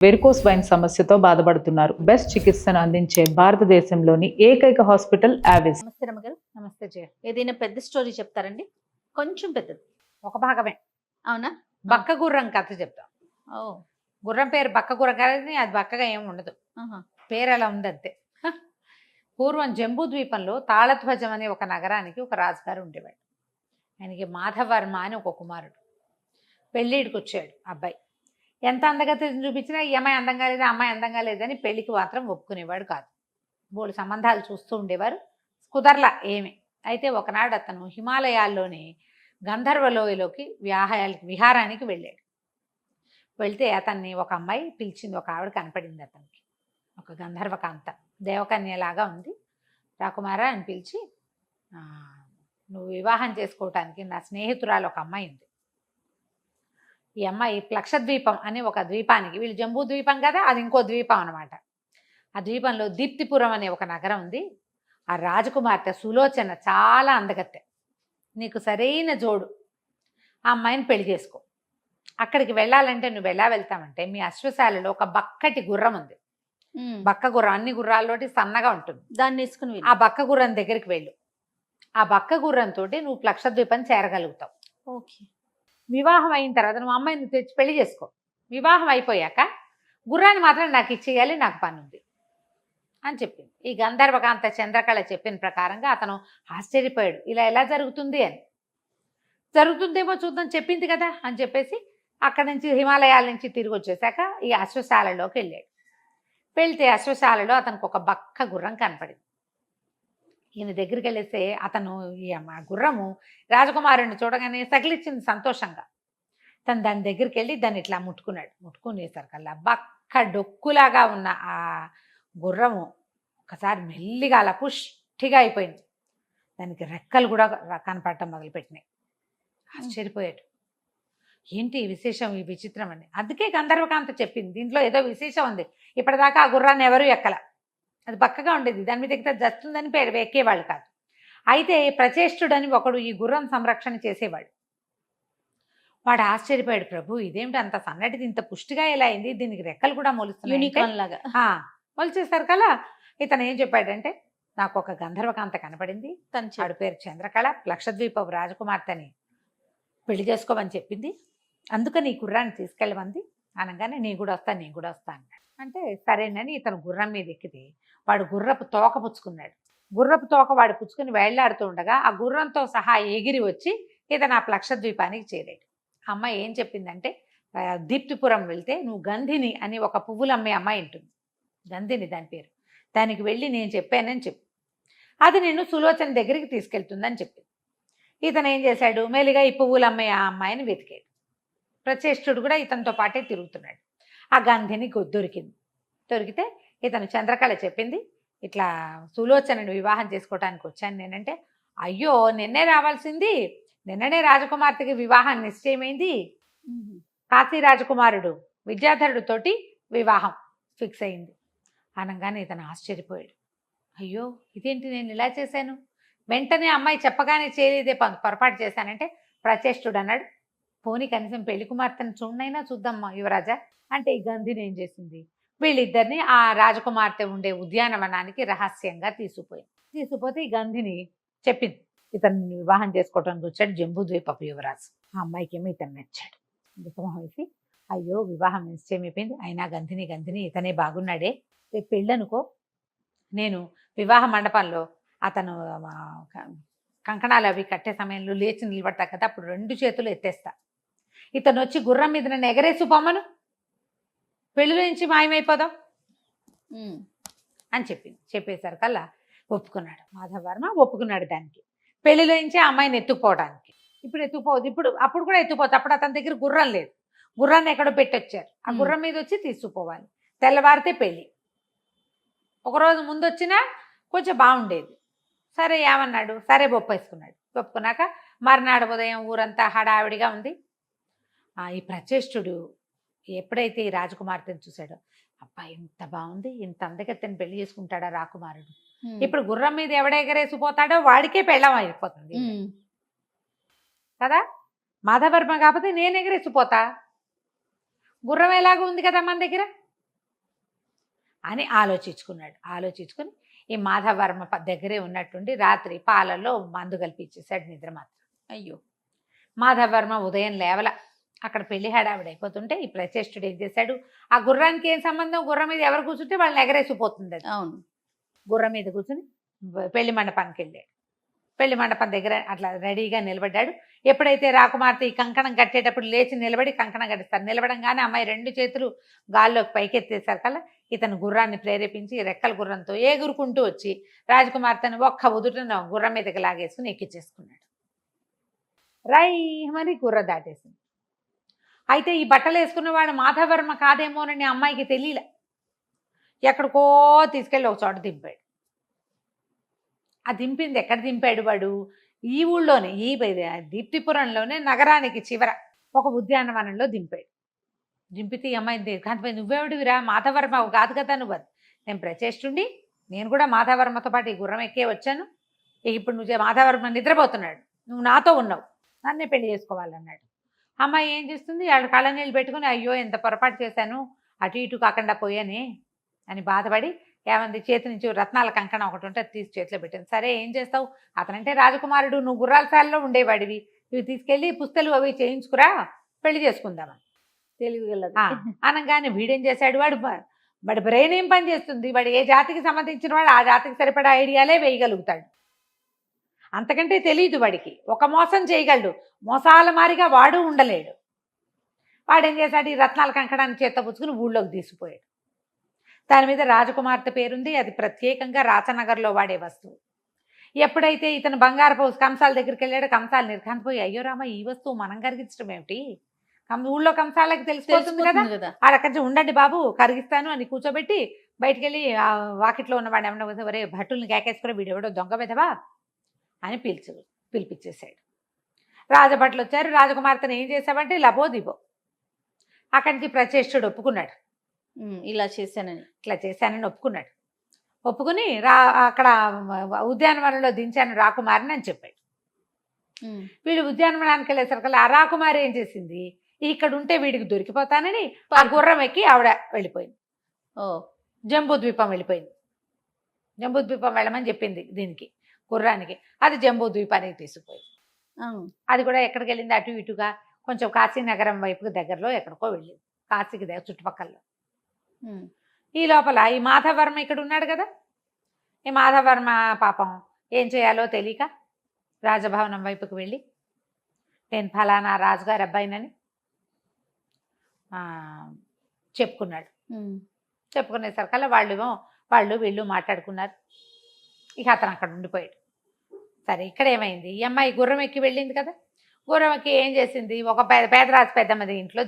Varicose wine సమస్యతో బాధపడుతున్నారు. Best చికిత్సను అందించే భారతదేశంలోని ఏకైక హాస్పిటల్ ఆవిస్. నమస్తే రమ్మగారు. నమస్తే జయ. ఏదైనా పెద్ద స్టోరీ చెప్తారండి? కొంచెం పెద్దది. ఒక భాగమే. అవునా? బక్క గుర్రం కథ చెప్తాం. ఓ. గుర్రం పేరు బక్క గుర్రం కానీ అది బక్కగా ఏమి ఉండదు. పేరు అలా ఉంది అంతే. పూర్వం జంబూ ద్వీపంలో తాళధ్వజం అనే ఒక నగరానికి ఒక రాజుగారు ఉండేవాడు. ఆయనకి మాధవర్మ అని ఒక కుమారుడు. పెళ్ళిడికి వచ్చాడు అబ్బాయి. ఎంత అందగతిని చూపించినా ఈ అమ్మాయి అందంగా లేదా, అమ్మాయి అందంగా లేదని పెళ్లికి మాత్రం ఒప్పుకునేవాడు కాదు. బోడు సంబంధాలు చూస్తూ ఉండేవారు, కుదరలా ఏమి. అయితే ఒకనాడు అతను హిమాలయాల్లోని గంధర్వలోయలోకి విహారానికి వెళ్ళాడు. వెళ్తే అతన్ని ఒక అమ్మాయి పిలిచింది. ఒక ఆవిడ కనపడింది అతనికి, ఒక గంధర్వకాంత, దేవకన్యలాగా ఉంది. రాకుమారా అని పిలిచి, నువ్వు వివాహం చేసుకోవటానికి నా స్నేహితురాలు ఒక అమ్మాయి ఉంది. ఈ అమ్మాయి లక్షద్వీపం అనే ఒక ద్వీపానికి, వీళ్ళు జంబూ ద్వీపం కదా, అది ఇంకో ద్వీపం అనమాట. ఆ ద్వీపంలో దీప్తిపురం అనే ఒక నగరం ఉంది. ఆ రాజకుమార్తె సులోచన చాలా అందగత్తె, నీకు సరైన జోడు. ఆ అమ్మాయిని పెళ్లి చేసుకో. అక్కడికి వెళ్ళాలంటే నువ్వు ఎలా వెళ్తామంటే, మీ అశ్వశాలలో ఒక బక్కటి గుర్రం ఉంది. బక్క గుర్రం అన్ని గుర్రాల్లోటి సన్నగా ఉంటుంది. దాన్ని వేసుకుని ఆ బక్క గుర్రం దగ్గరికి వెళ్ళు. ఆ బక్క గుర్రంతో నువ్వు లక్షద్వీపం చేరగలుగుతావు. ఓకే. వివాహం అయిన తర్వాత నువ్వు అమ్మాయిని తెచ్చి పెళ్లి చేసుకో. వివాహం అయిపోయాక గుర్రాన్ని మాత్రం నాకు ఇచ్చేయాలి, నాకు పని ఉంది అని చెప్పింది. ఈ గంధర్వకాంత చంద్రకళ చెప్పిన ప్రకారంగా అతను ఆశ్చర్యపోయాడు. ఇలా ఎలా జరుగుతుంది అని. జరుగుతుందేమో చూద్దాం, చెప్పింది కదా అని చెప్పేసి అక్కడి నుంచి హిమాలయాల నుంచి తిరిగి వచ్చేసాక ఈ అశ్వశాలలోకి వెళ్ళాడు. వెళ్తే అశ్వశాలలో అతనికి ఒక బక్క గుర్రం కనపడింది. ఈయన దగ్గరికి వెళ్ళేస్తే అతను ఈ గుర్రము రాజకుమారుడిని చూడగానే సగిలిచ్చింది సంతోషంగా. తను దాని దగ్గరికి వెళ్ళి దాన్ని ఇట్లా ముట్టుకునేసరికల్లా బక్క డొక్కులాగా ఉన్న ఆ గుర్రము ఒకసారి మెల్లిగా అలా పుష్టిగా అయిపోయింది. దానికి రెక్కలు కూడా కనపడటం మొదలుపెట్టినాయి. ఆశ్చర్యపోయాడు. ఏంటి ఈ విశేషం, ఈ విచిత్రం అని. అందుకే గంధర్వకాంత చెప్పింది, దీంట్లో ఏదో విశేషం ఉంది. ఇప్పటిదాకా ఆ గుర్రాన్ని ఎవరు ఎక్కల, అది బక్కగా ఉండేది, దాని మీద ఎక్కితే జస్తుందని పేరు ఎక్కేవాళ్ళు కాదు. అయితే ప్రచేష్టుడని ఒకడు ఈ గుర్రం సంరక్షణ చేసేవాడు. వాడు ఆశ్చర్యపోయాడు, ప్రభు ఇదేమిటి అంత సన్నటిది ఇంత పుష్టిగా ఎలా అయింది, దీనికి రెక్కలు కూడా మొలుస్తున్నాయి. మొలిచేస్తారు కదా. ఇతను ఏం చెప్పాడంటే, నాకు ఒక గంధర్వకాంత కనపడింది, వాడి పేరు చంద్రకళ, లక్షద్వీపపు రాజకుమార్తెని పెళ్లి చేసుకోమని చెప్పింది, అందుకని ఈ గుర్రాన్ని తీసుకెళ్ళమంది అనగానే నేను కూడా వస్తా అన్నాడు. అంటే సరేనని ఇతను గుర్రం మీద ఎక్కితే వాడు గుర్రపు తోక పుచ్చుకున్నాడు. గుర్రపు తోక వాడు పుచ్చుకుని వేళ్లాడుతూ ఉండగా ఆ గుర్రంతో సహా ఎగిరి వచ్చి ఇతను ఆ లక్షద్వీపానికి చేరాడు. అమ్మాయి ఏం చెప్పిందంటే, దీప్తిపురం వెళ్తే నువ్వు గంధిని అని ఒక పువ్వులు అమ్మే అమ్మాయి ఉంటుంది, గంధిని దాని పేరు, దానికి వెళ్ళి నేను చెప్పానని చెప్పి అది నేను సులోచన దగ్గరికి తీసుకెళ్తుందని చెప్పింది. ఇతను ఏం చేశాడు, మేలుగా ఈ పువ్వులు అమ్మే ఆ అమ్మాయిని వెతికాడు. ప్రచేష్టుడు కూడా ఇతనితో పాటే తిరుగుతున్నాడు. ఆ గంధిని దొరికితే ఇతను చంద్రకళ చెప్పింది, ఇట్లా సులోచనను వివాహం చేసుకోవటానికి వచ్చాను నేనంటే, అయ్యో నిన్నే రావాల్సింది, నిన్ననే రాజకుమార్తెకి వివాహం నిశ్చయమైంది, కాశీ రాజకుమారుడు విద్యాధరుడితోటి వివాహం ఫిక్స్ అయింది అనగానే ఇతను ఆశ్చర్యపోయాడు. అయ్యో ఇదేంటి, నేను ఇలా చేశాను, వెంటనే అమ్మాయి చెప్పగానే చేయలేదే పొరపాటు చేశానంటే, ప్రచేష్టుడు అన్నాడు, పోనీ కనీసం పెళ్లి కుమార్తెను చూడనైనా చూద్దామ్మా యువరాజా అంటే. ఈ గంధిని ఏం చేసింది, వీళ్ళిద్దరిని ఆ రాజకుమార్తె ఉండే ఉద్యానవనానికి రహస్యంగా తీసుకుపోతే ఈ గంధిని చెప్పింది, ఇతన్ని వివాహం చేసుకోవడానికి వచ్చాడు జంబూ ద్వీపపు యువరాజు. ఆ అమ్మాయికి ఏమో ఇతను నచ్చాడు. దుఃఖమోహం వేసి, అయ్యో వివాహం నిశ్చయమైపోయింది, అయినా గంధిని ఇతనే బాగున్నాడే, రేపు పెళ్ళనుకో, నేను వివాహ మండపంలో అతను కంకణాలు అవి కట్టే సమయంలో లేచి నిలబడతా కదా, అప్పుడు 2 చేతులు ఎత్తేస్తా, ఇతను వచ్చి గుర్రం మీద నన్ను ఎగరేసి పొమ్మను, పెళ్ళిలో నుంచి మాయమైపోదాం అని చెప్పేసరికల్లా ఒప్పుకున్నాడు. మాధవర్మ ఒప్పుకున్నాడు దానికి, పెళ్లిలో నుంచి ఆ అమ్మాయిని ఎత్తుకుపోవడానికి. అప్పుడు కూడా ఎత్తుకుపోతుంది. అప్పుడు అతని దగ్గర గుర్రం లేదు, గుర్రాన్ని ఎక్కడో పెట్టొచ్చారు, ఆ గుర్రం మీద వచ్చి తీసుకుపోవాలి. తెల్లవారితే పెళ్ళి. ఒకరోజు ముందు వచ్చినా కొంచెం బాగుండేది. సరే ఏమన్నాడు, సరే ఒప్పుకున్నాక మర్నాడు ఉదయం ఊరంతా హడావిడిగా ఉంది. ఈ ప్రచేష్టుడు ఎప్పుడైతే ఈ రాజకుమార్తెను చూశాడో, అబ్బా ఇంత బాగుంది, ఇంత అందగత్తెని పెళ్లి చేసుకుంటాడా రాకుమారుడు, ఇప్పుడు గుర్రం మీద ఎవడెగరేసిపోతాడో వాడికే పెళ్ళం అయిపోతుంది కదా. మాధవర్మ కాకపోతే నేను ఎగరేసిపోతా, గుర్రం ఎలాగో ఉంది కదా మన దగ్గర, అని ఆలోచించుకుని ఈ మాధవర్మ దగ్గరే ఉన్నట్టుండి రాత్రి పాలల్లో మందు కలిపి ఇచ్చేసాడు నిద్ర మాత్రం. అయ్యో. మాధవర్మ ఉదయం లేవల. అక్కడ పెళ్లి హడావిడి అయిపోతుంటే ఈ ప్రచేష్టుడు ఏం చేశాడు, ఆ గుర్రానికి ఏం సంబంధం, గుర్రం మీద ఎవరు కూర్చుంటే వాళ్ళని ఎగరేసిపోతుంది అది. అవును. గుర్రం మీద కూర్చుని పెళ్లి మండపానికి వెళ్ళాడు. పెళ్లి మండపం దగ్గర అట్లా రెడీగా నిలబడ్డాడు. ఎప్పుడైతే రాకుమార్తె ఈ కంకణం కట్టేటప్పుడు లేచి నిలబడి కంకణం కట్టిస్తారు. నిలబడంగానే అమ్మాయి 2 చేతులు గాల్లోకి పైకెత్తేసారు కల్లా ఇతను గుర్రాన్ని ప్రేరేపించి రెక్కల గుర్రంతో ఎగురుకుంటూ వచ్చి రాజకుమార్తెను ఒక్క ఉదుటను గుర్రం మీదకి లాగేసుకుని ఎక్కించేసుకున్నాడు. మరి గుర్ర దాటేసింది. అయితే ఈ బట్టలు వేసుకున్నవాడు మాధవర్మ కాదేమోనని అమ్మాయికి తెలియలే. ఎక్కడికో తీసుకెళ్ళి ఒక చోట దింపాడు. ఆ దింపింది ఎక్కడ దింపాడు వాడు, ఈ ఊళ్ళోనే, ఈ దీప్తిపురంలోనే నగరానికి చివర ఒక ఉద్యానవనంలో దింపాడు. దింపితే ఈ అమ్మాయి దీర్ఘాంతపై, నువ్వెవడివిరా, మాధవర్మ కాదు కదా నువ్వు. నేను ప్రచేష్టుండి, నేను కూడా మాధవర్మతో పాటు ఈ గుర్రం ఎక్కే వచ్చాను. ఇప్పుడు నువ్వు మాధవర్మ నిద్రపోతున్నాడు, నువ్వు నాతో ఉన్నావు, నన్నే పెళ్లి చేసుకోవాలన్నాడు. అమ్మాయి ఏం చేస్తుంది, ఆవిడ కళ్ళ నీళ్ళు పెట్టుకుని అయ్యో ఎంత పొరపాటు చేశాను, అటు ఇటు కాకుండా పోయానే అని బాధపడి ఏమంది, చేతి నుంచి రత్నాల కంకణం ఒకటి ఉంటే అది తీసి చేతిలో పెట్టింది. సరే ఏం చేస్తావు, అతనంటే రాజకుమారుడు, నువ్వు గుర్రాల శాలలో ఉండేవాడివి, ఇవి తీసుకెళ్ళి పుస్తలు అవి చేయించుకురా, పెళ్లి చేసుకుందామని తెలివిగలదు. అనగానే వీడేం చేశాడు, వాడి బ్రెయిన్ ఏం పని చేస్తుంది, వాడు ఏ జాతికి సంబంధించిన వాడు ఆ జాతికి సరిపడా ఐడియాలే వేయగలుగుతాడు, అంతకంటే తెలియదు వాడికి. ఒక మోసం చేయగలడు, మోసాల మారిగా వాడు ఉండలేడు. వాడేం చేశాడు, ఈ రత్నాల కంకణాన్ని చేత పుచ్చుకుని ఊళ్ళోకి తీసుకుపోయాడు. దాని మీద రాజకుమార్తె పేరుంది, అది ప్రత్యేకంగా రాచనగర్లో వాడే వస్తువు. ఎప్పుడైతే ఇతను బంగారపు కంసాల దగ్గరికి వెళ్ళాడు, కంసాలు నిర్ఘాంతపోయి, అయ్యో రామ ఈ వస్తువు మనం కరిగించడం ఏమిటి, ఊళ్ళో కంసాలకి తెలిసిపోతుంది కదా, ఆడక్కడి ఉండండి బాబు కరిగిస్తాను అని కూర్చోబెట్టి బయటికి వెళ్ళి ఆ వాకిట్లో ఉన్నవాడు ఏమన్నా వరే భటుల్ని కేకేసుకుని వీడెవడో దొంగ వెధవా అని పిలిపించేశాడు. రాజభట్లు వచ్చారు. రాజకుమార్తెను ఏం చేశావంటే లబోదిబో. అక్కడి నుంచి ప్రచేష్టుడు ఒప్పుకున్నాడు, ఇలా చేశానని ఒప్పుకున్నాడు. ఒప్పుకుని అక్కడ ఉద్యానవనంలో దించాను రాకుమారిని అని చెప్పాడు. వీడు ఉద్యానవనానికి వెళ్ళేసరికల్లా ఆ రాకుమారి ఏం చేసింది, ఇక్కడ ఉంటే వీడికి దొరికిపోతానని ఆ గుర్రం ఎక్కి ఆవిడ వెళ్ళిపోయింది. జంబూద్వీపం వెళ్ళిపోయింది. జంబూద్వీపం వెళ్ళమని చెప్పింది దీనికి, గుర్రానికి. అది జంబూద్వీపానికి తీసుకుపోయింది. అది కూడా ఎక్కడికి వెళ్ళింది, అటు ఇటుగా కొంచెం కాశీనగరం వైపుకి దగ్గరలో ఎక్కడికో వెళ్ళింది, కాశీకి దగ్గర చుట్టుపక్కల. ఈ లోపల ఈ మాధవర్మ ఇక్కడ ఉన్నాడు కదా, ఈ మాధవర్మ పాపం ఏం చేయాలో తెలియక రాజభవనం వైపుకి వెళ్ళి నేను ఫలానా రాజుగారి అబ్బాయినని చెప్పుకున్నాడు. చెప్పుకునేసరికల్లా వాళ్ళు వీళ్ళు మాట్లాడుకున్నారు. ఇక అతను అక్కడ ఉండిపోయాడు. సరే ఇక్కడ ఏమైంది, ఈ అమ్మాయి గుర్రం ఎక్కి వెళ్ళింది కదా, గుర్రం ఎక్కి ఏం చేసింది, ఒక పేదరాజు పెద్దమ్మది ఇంట్లో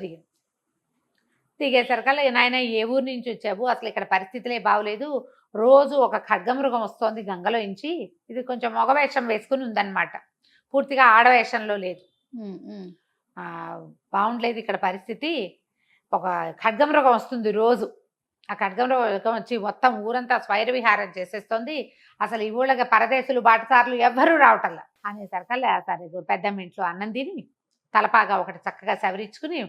దిగేసరికల్లా నాయన ఏ ఊరు నుంచి వచ్చావు, అసలు ఇక్కడ పరిస్థితులే బాగోలేదు, రోజు ఒక ఖడ్గమృగం వస్తోంది గంగలో ఇంచి, ఇది కొంచెం మగవేషం వేసుకుని ఉందన్నమాట, పూర్తిగా ఆడవేషంలో లేదు, బాగుండలేదు ఇక్కడ పరిస్థితి, ఒక ఖడ్గమృగం వస్తుంది రోజు, ఆ ఖడ్గమృగం వచ్చి మొత్తం ఊరంతా స్వైర విహారం చేసేస్తుంది, అసలు ఈ ఊళ్ళగా పరదేశులు బాటసార్లు ఎవ్వరూ రావటల్లా అనేసరికల్లా సరే పెద్దమ్మ ఇంట్లో అన్నం తిని తలపాగా ఒకటి చక్కగా సవరించుకుని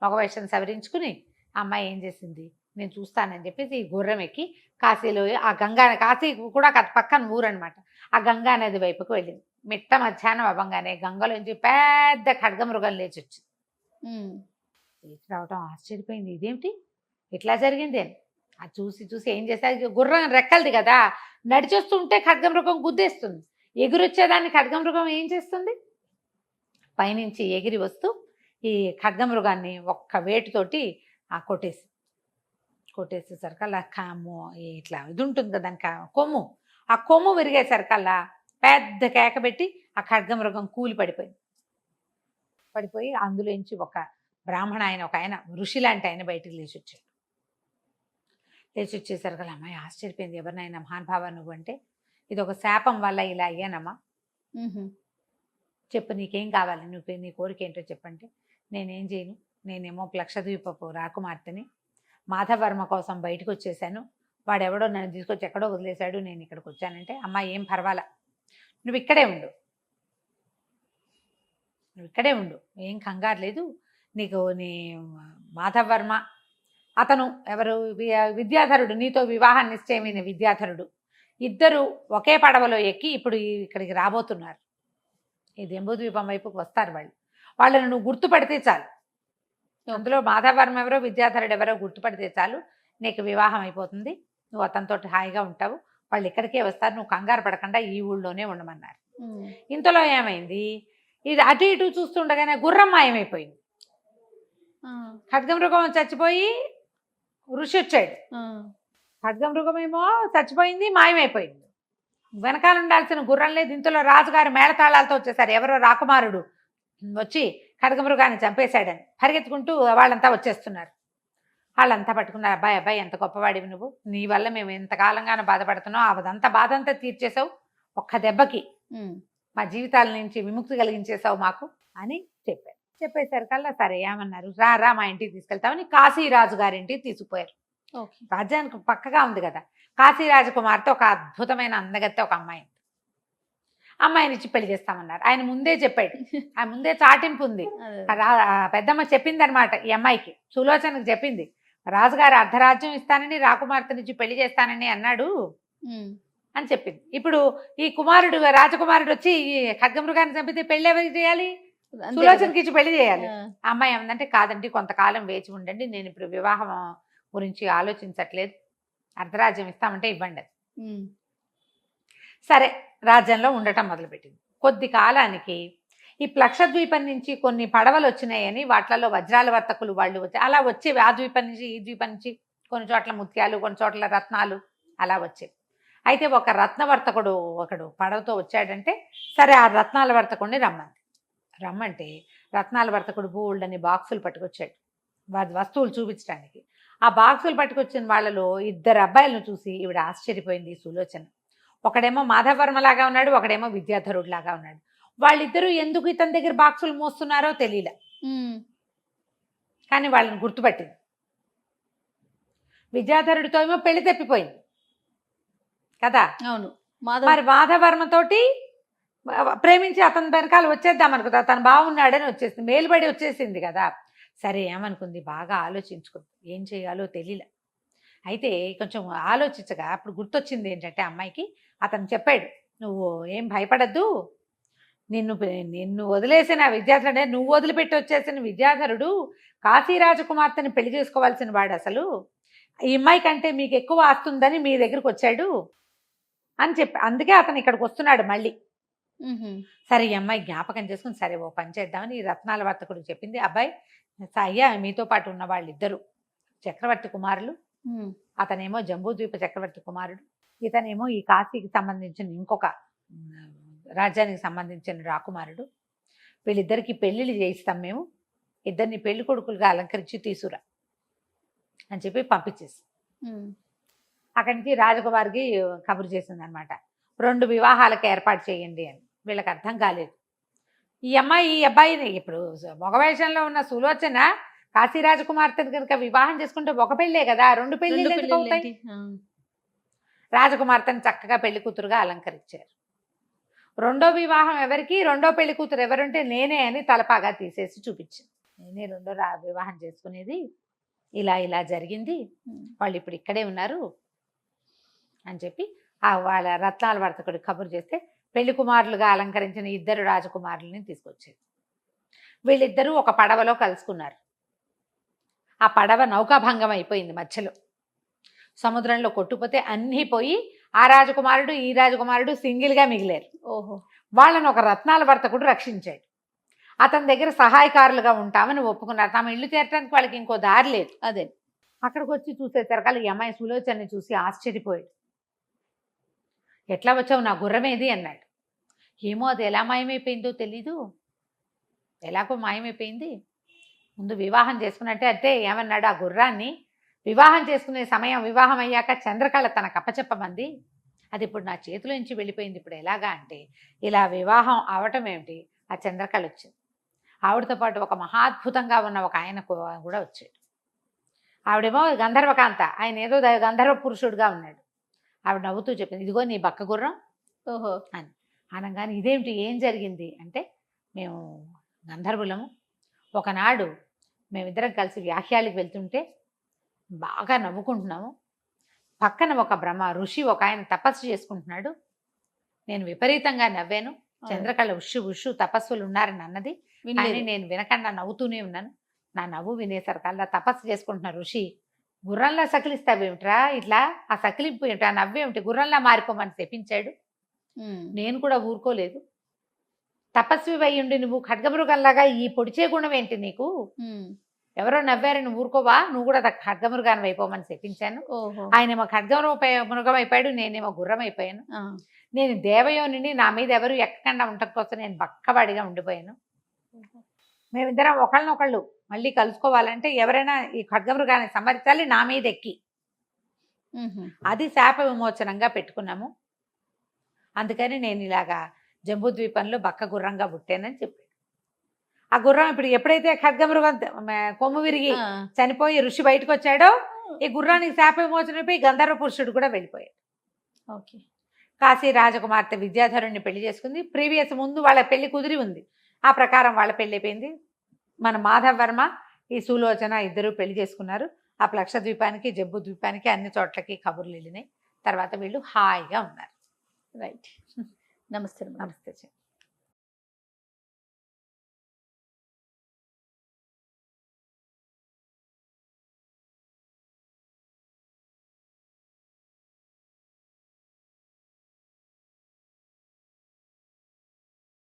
మగవేషం సవరించుకుని అమ్మాయి ఏం చేసింది, నేను చూస్తానని చెప్పేసి ఈ గుర్రం ఎక్కి కాశీలో ఆ కాశీ కూడా పక్కన ఊరు అనమాట, ఆ గంగా నది వైపుకు వెళ్ళింది. మిట్ట మధ్యాహ్నం అవ్వగానే గంగలోంచి పెద్ద ఖడ్గమృగం లేచి వచ్చింది. లేచి రావటం ఆశ్చర్యపోయింది, ఇదేమిటి ఇట్లా జరిగింది అని. అది చూసి ఏం చేశారు, గుర్రం రెక్కలది కదా, నడిచొస్తుంటే ఖడ్గమృగం గుద్దేస్తుంది, ఎగురొచ్చేదాన్ని ఖడ్గమృగం ఏం చేస్తుంది, పైనుంచి ఎగిరి వస్తూ ఈ ఖడ్గమృగాన్ని ఒక్క వేటుతోటి కొట్టేసేసరికల్లా ఇట్లా ఇది ఉంటుంది కదా దానికి కొమ్ము, ఆ కొమ్ము విరిగేసరికల్లా పెద్ద కేక పెట్టి ఆ ఖడ్గమృగం కూలి పడిపోయి అందులోంచి ఒక బ్రాహ్మణ ఆయన, ఒక ఆయన ఋషి లాంటి ఆయన బయటికి లేచి వచ్చేసరికల్లా అమ్మాయి ఆశ్చర్యపోయింది, ఎవరినైనా మహానుభావ నువ్వు అంటే, ఇది ఒక శాపం వల్ల ఇలా అయ్యానమ్మా, చెప్పు నీకేం కావాలి, నీ కోరిక ఏంటో చెప్పంటే, నేనేం చేయను, నేనేమో లక్షద్వీపపు రాకుమార్తెని, మాధవర్మ కోసం బయటకు వచ్చేసాను, వాడెవడో నన్ను తీసుకొచ్చి ఎక్కడో వదిలేశాడు, నేను ఇక్కడికి వచ్చానంటే, అమ్మ ఏం పర్వాలా, నువ్వు ఇక్కడే ఉండు, ఏం కంగారు లేదు, నీకు నీ మాధవర్మ అతను ఎవరు విద్యాధరుడు, నీతో వివాహం నిశ్చయమైన విద్యాధరుడు, ఇద్దరు ఒకే పడవలో ఎక్కి ఇప్పుడు ఇక్కడికి రాబోతున్నారు. ఈ జంబూద్వీపం వైపుకి వస్తారు వాళ్ళు. వాళ్ళని నువ్వు గుర్తుపడితే చాలు, అందులో మాధవవర్మ ఎవరో విద్యాధరుడు ఎవరో గుర్తుపడితే చాలు, నీకు వివాహం అయిపోతుంది, నువ్వు అతనితో హాయిగా ఉంటావు. వాళ్ళు ఇక్కడికే వస్తారు, నువ్వు కంగారు పడకుండా ఈ ఊళ్ళోనే ఉండమన్నారు. ఇంతలో ఏమైంది, ఇది అటు ఇటు చూస్తుండగానే గుర్రం మాయమైపోయింది. ఖడ్గమృగం చచ్చిపోయి ఋషి వచ్చాడు. ఖడ్గమృగమేమో చచ్చిపోయింది, మాయమైపోయింది. వెనకాల ఉండాల్సిన గుర్రం లేదు. ఇంతలో రాజుగారు మేళతాళాలతో వచ్చేసారు. ఎవరో రాకుమారుడు వచ్చి ఖడ్గమృగాన్ని చంపేశాడని పరిగెత్తుకుంటూ వాళ్ళంతా వచ్చేస్తున్నారు. వాళ్ళంతా పట్టుకున్నారు. అబ్బాయి అబ్బాయి ఎంత గొప్పవాడివి నువ్వు, నీ వల్ల మేము ఎంతకాలంగానో బాధపడుతున్నావు, అదంతా బాధ అంతా తీర్చేసావు, ఒక్క దెబ్బకి మా జీవితాల నుంచి విముక్తి కలిగించేసావు మాకు అని చెప్పారు. చెప్పేసరికల్లా సరే ఏమన్నారు, రా మా ఇంటికి తీసుకెళ్తామని కాశీరాజు గారింటికి తీసుకుపోయారు. రాజ్యానికి పక్కగా ఉంది కదా. కాశీరాజు కుమార్తె ఒక అద్భుతమైన అందగత్తె ఒక అమ్మాయిని ఇచ్చి పెళ్లి చేస్తామన్నారు. ఆయన ముందే చెప్పాడు, ఆయన ముందే చాటింపు ఉంది. పెద్దమ్మ చెప్పింది అనమాట, ఈ అమ్మాయికి సులోచనకు చెప్పింది, రాజుగారు అర్ధరాజ్యం ఇస్తానని రాకుమార్తెనిచ్చి పెళ్లి చేస్తానని అన్నాడు అని చెప్పింది. ఇప్పుడు ఈ కుమారుడు రాజకుమారుడు వచ్చి ఈ ఖడ్గమృగాన్ని చంపితే పెళ్లి ఎవరికి చేయాలి, సులోచనకి ఇచ్చి పెళ్లి చేయాలి. ఆ అమ్మాయి ఏమందంటే, కాదండి కొంతకాలం వేచి ఉండండి, నేను ఇప్పుడు వివాహం గురించి ఆలోచించట్లేదు, అర్ధరాజ్యం ఇస్తామంటే ఇవ్వండి. సరే రాజ్యంలో ఉండటం మొదలుపెట్టింది. కొద్ది కాలానికి ఈ లక్షద్వీపం నుంచి కొన్ని పడవలు వచ్చినాయని వాటిలలో వజ్రాల వర్తకులు వాళ్ళు వచ్చి అలా వచ్చేవి. ఆ ద్వీపం నుంచి ఈ ద్వీపం నుంచి కొన్ని చోట్ల ముత్యాలు, కొన్ని చోట్ల రత్నాలు అలా వచ్చేవి. అయితే ఒక రత్నవర్తకుడు ఒకడు పడవతో వచ్చాడంటే సరే ఆ రత్నాల వర్తకుడిని రమ్మంటే రత్నాల వర్తకుడు బోల్డని బాక్సులు పట్టుకొచ్చాడు వారి వస్తువులు చూపించడానికి. ఆ బాక్సులు పట్టుకొచ్చిన వాళ్ళలో ఇద్దరు అబ్బాయిలను చూసి ఈవిడ ఆశ్చర్యపోయింది సులోచన. ఒకడేమో మాధవవర్మలాగా ఉన్నాడు, ఒకడేమో విద్యాధరుడు లాగా ఉన్నాడు. వాళ్ళిద్దరూ ఎందుకు ఇతని దగ్గర బాక్సులు మోస్తున్నారో తెలియలే, కానీ వాళ్ళని గుర్తుపట్టింది. విద్యాధరుడితో ఏమో పెళ్లి తప్పిపోయింది కదా. అవును. మరి మాధవవర్మతోటి ప్రేమించి అతని వెనకాల వచ్చేద్దాం అనుకుంది. అతను బాగున్నాడని వచ్చేసింది, మేలుబడి వచ్చేసింది కదా. సరే ఏమనుకుంది, బాగా ఆలోచించుకుంది, ఏం చేయాలో తెలియలే. అయితే కొంచెం ఆలోచించగా అప్పుడు గుర్తొచ్చింది ఏంటంటే అమ్మాయికి అతను చెప్పాడు, నువ్వు ఏం భయపడద్దు, నిన్ను వదిలేసిన విద్యాధరుడే, నువ్వు వదిలిపెట్టి వచ్చేసిన విద్యాధరుడు కాశీరాజకుమార్తెని పెళ్లి చేసుకోవాల్సిన వాడు, అసలు ఈ అమ్మాయి కంటే మీకు ఎక్కువ ఆస్తుందని మీ దగ్గరకు వచ్చాడు అని చెప్పి అందుకే అతను ఇక్కడికి వస్తున్నాడు మళ్ళీ. సరే ఈ అమ్మాయి జ్ఞాపకం చేసుకుని సరే ఓ పని చేద్దామని ఈ రత్నాల వర్తకుడికి చెప్పింది. అబ్బాయి అయ్యా మీతో పాటు ఉన్న వాళ్ళిద్దరు చక్రవర్తి కుమారులు, అతనేమో జంబూద్వీప చక్రవర్తి కుమారుడు, ఇతనేమో ఈ కాశీకి సంబంధించిన ఇంకొక రాజ్యానికి సంబంధించిన రాకుమారుడు. వీళ్ళిద్దరికి పెళ్లిళ్ళు చేయిస్తాం మేము, ఇద్దరిని పెళ్లి కొడుకులుగా అలంకరించి తీసుకురా అని చెప్పి పంపించేసి అక్కడి నుంచి రాజకుమారికి కబురు చేసింది అనమాట, 2 వివాహాలకు ఏర్పాటు చేయండి అని. వీళ్ళకి అర్థం కాలేదు. ఈ అబ్బాయిని ఇప్పుడు మగవేషంలో ఉన్న సులోచన కాశీరాజకుమార్తెను కనుక వివాహం చేసుకుంటే ఒక పెళ్ళే కదా, 2 పెళ్ళిళ్ళు ఎందుకు అవుతాయి? రాజకుమార్తెను చక్కగా పెళ్లి కూతురుగా అలంకరించారు. రెండో వివాహం ఎవరికి, రెండో పెళ్లి కూతురు ఎవరుంటే నేనే అని తలపాగా తీసేసి చూపించింది. నేనే రెండో వివాహం చేసుకునేది, ఇలా జరిగింది, వాళ్ళు ఇప్పుడు ఇక్కడే ఉన్నారు అని చెప్పి వాళ్ళ రత్నాల వర్తకుడు కబురు చేస్తే పెళ్లి కుమారులుగా అలంకరించిన 2 రాజకుమారులని తీసుకొచ్చారు. వీళ్ళిద్దరూ ఒక పడవలో కలుసుకున్నారు. ఆ పడవ నౌకాభంగం అయిపోయింది, మధ్యలో సముద్రంలో కొట్టుపోతే అన్నీ పోయి ఆ రాజకుమారుడు ఈ రాజకుమారుడు సింగిల్గా మిగిలారు. వాళ్ళను ఒక రత్నాల వర్తకుడు రక్షించాడు. అతని దగ్గర సహాయకారులుగా ఉంటామని ఒప్పుకున్నారు. తమ ఇల్లు చేరడానికి వాళ్ళకి ఇంకో దారి లేదు. అదే అక్కడికి వచ్చి చూసేసరికి ఈ అమ్మాయి సులోచనని చూసి ఆశ్చర్యపోయాడు. ఎట్లా వచ్చావు, నా గుర్రమేది అన్నాడు. ఏమో అది ఎలా మాయమైపోయిందో తెలీదు, ఎలాగో మాయమైపోయింది. ముందు వివాహం చేసుకున్నట్టే అంటే ఏమన్నాడు, ఆ గుర్రాన్ని వివాహం చేసుకునే సమయం వివాహం అయ్యాక చంద్రకళ తనకు అప్పచెప్పమంది, అది ఇప్పుడు నా చేతిలో నుంచి వెళ్ళిపోయింది, ఇప్పుడు ఎలాగా అంటే ఇలా వివాహం అవటం ఏమిటి, ఆ చంద్రకళ వచ్చింది. ఆవిడతో పాటు ఒక మహాద్భుతంగా ఉన్న ఒక ఆయన కూడా వచ్చాడు. ఆవిడేమో గంధర్వకాంత, ఆయన ఏదో గంధర్వ పురుషుడుగా ఉన్నాడు. ఆవిడ నవ్వుతూ చెప్పింది, ఇదిగో నీ బక్క గుర్రం అని అనగానే ఇదేమిటి, ఏం జరిగింది అంటే, మేము గంధర్వులము, ఒకనాడు మేమిద్దరం కలిసి వ్యాఖ్యాలకు వెళ్తుంటే బాగా నవ్వుకుంటున్నాము. పక్కన ఒక ఋషి ఒక ఆయన తపస్సు చేసుకుంటున్నాడు. నేను విపరీతంగా నవ్వాను. చంద్రకళ ఉషు ఉషు తపస్సులు ఉన్నారని అన్నది, కానీ నేను వినకుండా నవ్వుతూనే ఉన్నాను. నా నవ్వు వినేసరికల్లా తపస్సు చేసుకుంటున్న ఋషి, గుర్రంలా సకిలిస్తావేమిట్రా, ఇట్లా ఆ సకిలింపు ఏమిటి, ఆ నవ్వేమిటి, గుర్రంలా మారిపోమని చెప్పించాడు. నేను కూడా ఊరుకోలేదు. తపస్వి అయ్యుండి నువ్వు ఖడ్గమృగంలాగా ఈ పొడిచే గుణం ఏంటి నీకు, ఎవరో నవ్వారని ఊరుకోవా, నువ్వు కూడా ఖడ్గమృగాన్ని అయిపోమని చెప్పించాను. ఆయనేమో మృగం అయిపోయాడు, నేనేమో గుర్రం అయిపోయాను. నేను దేవయోనిని, నా మీద ఎవరు ఎక్కకుండా ఉండటం కోసం నేను బక్కవాడిగా ఉండిపోయాను. మేమిద్దరం ఒకళ్ళనొకళ్ళు మళ్ళీ కలుసుకోవాలంటే ఎవరైనా ఈ ఖడ్గమృగాన్ని సంహరించాలి నా మీద ఎక్కి. అది శాప విమోచనంగా పెట్టుకున్నాము. అందుకని నేను ఇలాగా జంబూద్వీపంలో బక్క గుర్రంగా పుట్టానని చెప్పాడు. ఆ గుర్రం ఇప్పుడు ఎప్పుడైతే ఖడ్గమృగం కొమ్ము విరిగి చనిపోయి ఋషి బయటకు వచ్చాడో, ఈ గుర్రానికి శాప విమోచనపై గంధర్వ పురుషుడు కూడా వెళ్ళిపోయాడు. ఓకే. కాశీ రాజకుమార్తె విద్యాధరుణ్ణి పెళ్లి చేసుకుంది. ప్రీవియస్ ముందు వాళ్ళ పెళ్లి కుదిరి ఉంది. ఆ ప్రకారం వాళ్ళ పెళ్లి అయిపోయింది. మన మాధవ్ వర్మ, ఈ సులోచన ఇద్దరు పెళ్లి చేసుకున్నారు. ఆ లక్షద్వీపానికి, జబ్బు ద్వీపానికి, అన్ని చోట్లకి కబుర్లు వెళ్ళినాయి. తర్వాత వీళ్ళు హాయిగా ఉన్నారు. రైట్. నమస్తే. నమస్తే.